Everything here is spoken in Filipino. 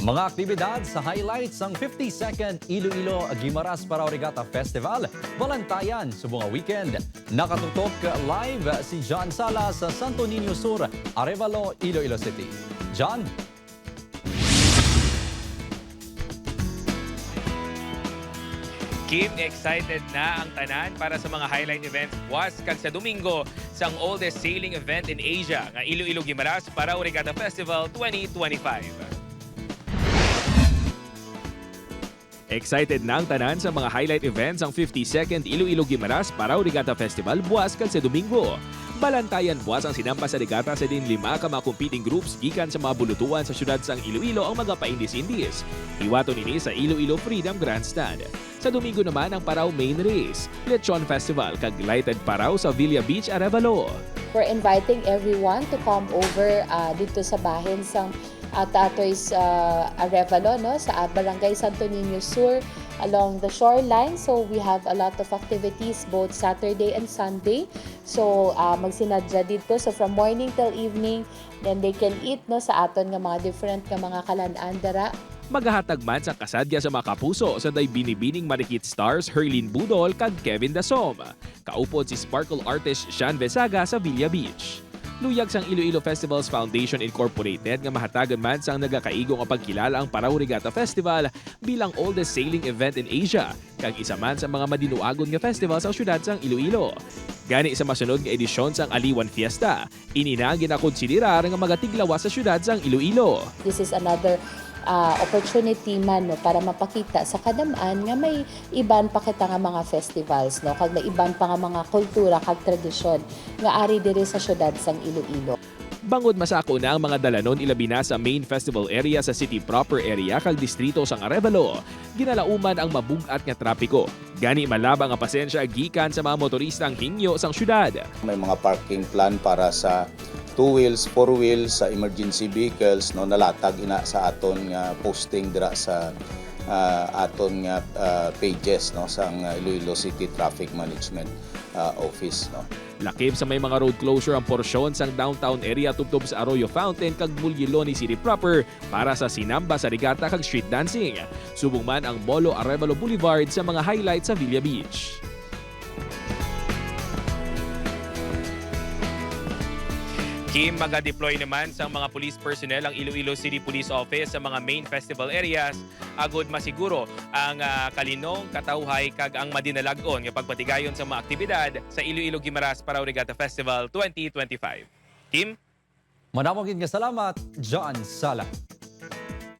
Mga aktibidad sa highlights ng 52nd Iloilo Guimaras Parao Regatta Festival, Balantayan, subong weekend. Nakatutok live si John Sala sa Santo Niño Sur, Arevalo, Iloilo City. John? Kim, excited na ang tanan para sa mga highlight events buwas kag sa Domingo sa oldest sailing event in Asia, nga Iloilo Guimaras Parao Regatta Festival 2025. Excited na ang tanan sa mga highlight events ang 52nd Iloilo Guimaras Parao Regatta Festival buwas kag sa Domingo. Balantayan buwas ang sinampa sa regata sa din 5 ka mga competing groups gikan sa mga bulutuan sa syudad sang Iloilo ang mga paindis-indis. Iwato nini sa Iloilo Freedom Grandstand. Sa Domingo naman ang Parao Main Race, Lechon Festival kag Lighted Parao sa Villa Beach, Arevalo. We're inviting everyone to come over dito sa bahin sang Tatoy's Arevalo, no, sa Barangay Santo Niño Sur along the shoreline. So we have a lot of activities both Saturday and Sunday. So magsinadya dito. So from morning till evening, then they can eat no sa aton nga mga different nga mga kalan-an dara. Maghahatag man sa kasadya sa mga kapuso sa day binibining marikit stars Herlin Budol kag Kevin Dasom. Kaupod si sparkle artist Sean Vesaga sa Villa Beach. Luyag sang Iloilo Festivals Foundation Incorporated nga mahatagan man sang nagakaigo nga pagkilala ang Parao Regatta Festival bilang oldest sailing event in Asia kag isa man sa mga madinuagon nga festival sa syudad sang Iloilo. Gani sa masunod nga edisyon sang Aliwan Fiesta, inina ginakonsiderar nga magatiglawas sa syudad sang Iloilo. This is another opportunity man no, para mapakita sa kadamaan nga may iban pa kita nga mga festivals no, kag may iban pa nga mga kultura kag tradisyon nga ari diri sa syudad sang Iloilo. Bangod masako na ang mga dalanon ilabi na sa main festival area sa city proper area kag distrito sang Arevalo. Ginalauman ang mabugat nga trapiko. Gani malabang ang pasensya gikan sa mga motoristang hingyo sang syudad. May mga parking plan para sa 2 wheels, 4 wheels sa emergency vehicles no nalatag ina sa aton nga posting dira sa aton nga pages no sang Iloilo City Traffic Management Office no. Lakip sa may mga road closure ang porsyon sang downtown area tubtob sa Arroyo Fountain kag Mulyiloni City proper para sa sinamba sa regata kag street dancing. Subong man ang Molo Arevalo Boulevard sa mga highlights sa Villa Beach. Kim, mag-deploy naman sa mga police personnel ang Iloilo City Police Office sa mga main festival areas agod masiguro ang kalinong, katawhay kag ang madinalagon nga pagpatigayon sa mga aktibidad sa Iloilo Guimaras Parao Regatta Festival 2025. Kim? Manamagin nga salamat, John Sala.